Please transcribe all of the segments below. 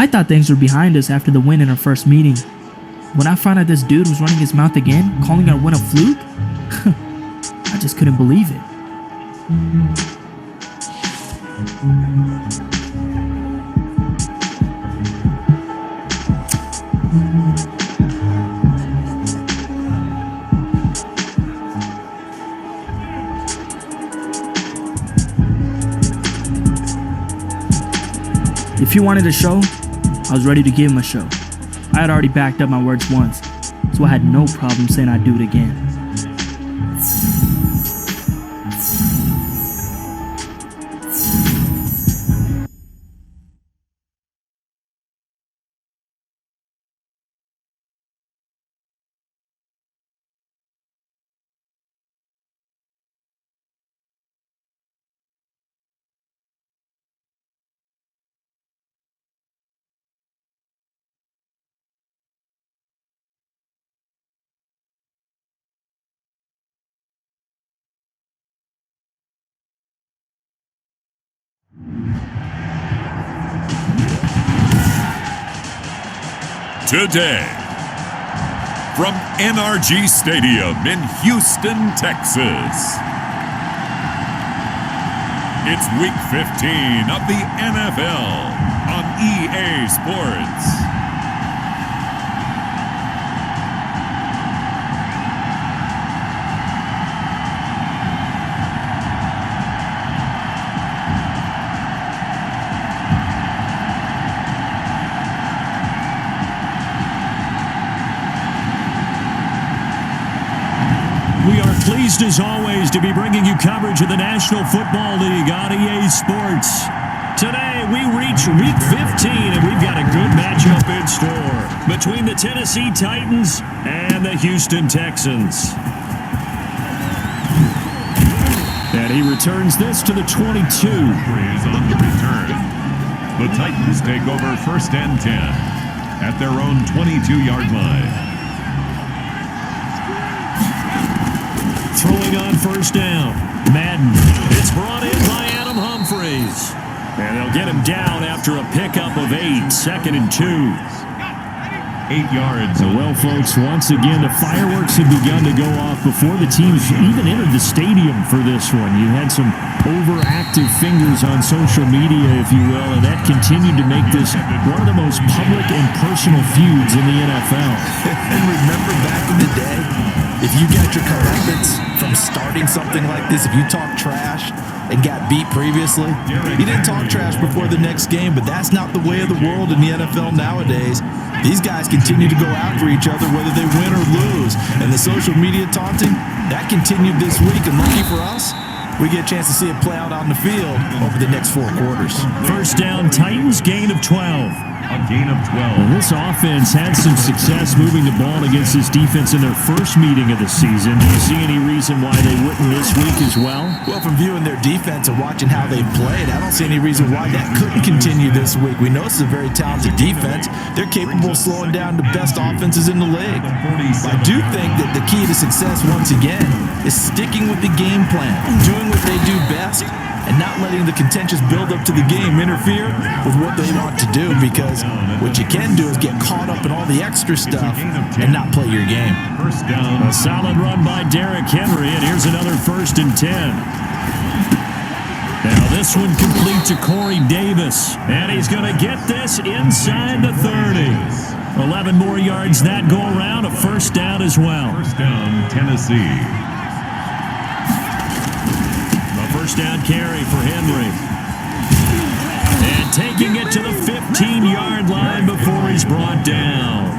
I thought things were behind us after the win in our first meeting. When I found out this dude was running his mouth again, calling our win a fluke, I just couldn't believe it. If he wanted a show, I was ready to give him a show. I had already backed up my words once, so I had no problem saying I'd do it again. Today, from NRG Stadium in Houston, Texas, it's Week 15 of the NFL on EA Sports. We are pleased, as always, to be bringing you coverage of the National Football League on EA Sports. Today, we reach Week 15, and we've got a good matchup in store between the Tennessee Titans and the Houston Texans. And he returns this to the 22. Is on the return. The Titans take over 1st and 10 at their own 22-yard line. Throwing on 1st down. Madden. It's brought in by Adam Humphries. And they'll get him down after a pickup of 8. 2nd and 2. 8 yards. Well, folks, once again, the fireworks had begun to go off before the teams even entered the stadium for this one. You had some overactive fingers on social media, if you will, and that continued to make this one of the most public and personal feuds in the NFL. And remember back in the day, if you got your comeuppance from starting something like this, if you talk trash and got beat previously, you didn't talk trash before the next game, but that's not the way of the world in the NFL nowadays. These guys continue to go after each other whether they win or lose, and the social media taunting, that continued this week, and lucky for us, we get a chance to see it play out on the field over the next 4 quarters. 1st down, Titans, gain of 12. A gain of 12. Well, this offense had some success moving the ball against this defense in their first meeting of the season. Do you see any reason why they wouldn't this week as well? Well, from viewing their defense and watching how they played, I don't see any reason why that couldn't continue this week. We know this is a very talented defense. They're capable of slowing down the best offenses in the league. I do think that the key to success, once again, is sticking with the game plan, doing what they do best, and not letting the contentious build-up to the game interfere with what they want to do, because what you can do is get caught up in all the extra stuff and not play your game. 1st down. A solid run by Derrick Henry, and here's another 1st and 10. Now this one complete to Corey Davis, and he's going to get this inside the 30. 11 more yards that go around, a 1st down as well. 1st down, Tennessee. 1st down carry for Henry. And taking it to the 15-yard line before he's brought down.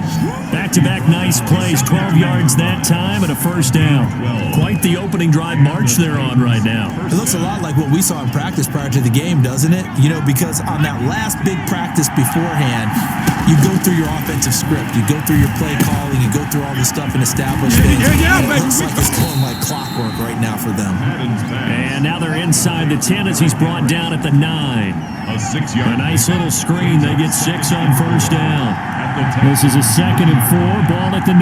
Back-to-back nice plays, 12 yards that time and a 1st down. Quite the opening drive march they're on right now. It looks a lot like what we saw in practice prior to the game, doesn't it? You know, because on that last big practice beforehand, you go through your offensive script, you go through your play calling, you go through all this stuff and establish things. It looks like it's going like clockwork right now for them. And now they're inside the 10 as he's brought down at the 9. A 6-yard. A nice little screen. They get 6 on 1st down. This is a 2nd and 4. Ball at the 9.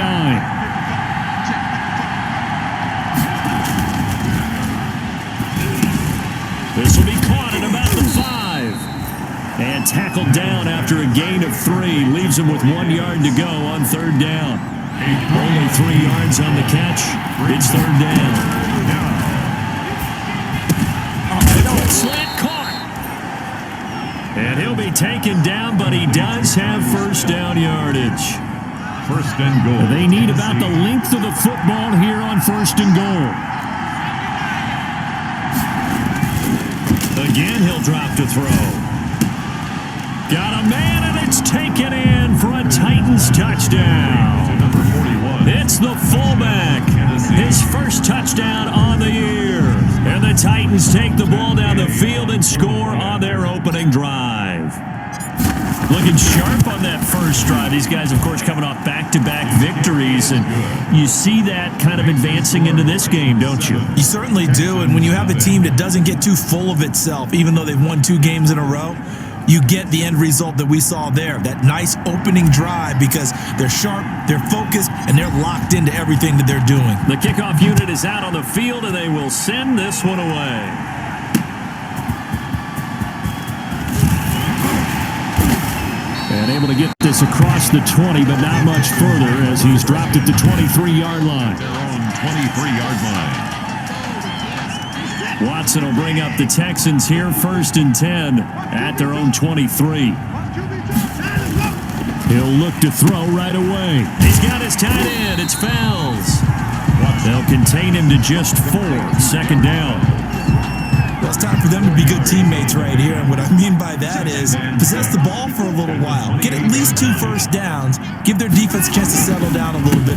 This will be caught at about the 5. And tackled down after a gain of 3. Leaves him with 1 yard to go on 3rd down. Only 3 yards on the catch. It's 3rd down. Slant caught. And he'll be taken down, but he does have 1st down yardage. 1st and goal. They need about the length of the football here on 1st and goal. Again, he'll drop to throw. Got a man, and it's taken in for a Titans touchdown. Number 41. It's the fullback. His 1st touchdown on the year. And the Titans take the ball down the field and score on their opening drive. Looking sharp on that 1st drive. These guys, of course, coming off back-to-back victories. And you see that kind of advancing into this game, don't you? You certainly do. And when you have a team that doesn't get too full of itself, even though they've won 2 games in a row, you get the end result that we saw there. That nice opening drive because they're sharp, they're focused, and they're locked into everything that they're doing. The kickoff unit is out on the field, and they will send this one away. And able to get this across the 20, but not much further as he's dropped at the 23-yard line. Their own 23-yard line. Watson will bring up the Texans here, 1st and 10 at their own 23. He'll look to throw right away. He's got his tight end. It's Fells. They'll contain him to just 4. 2nd down. Well, it's time for them to be good teammates right here. And what I mean by that is possess the ball for a little while. Get at least 2 first downs. Give their defense a chance to settle down a little bit.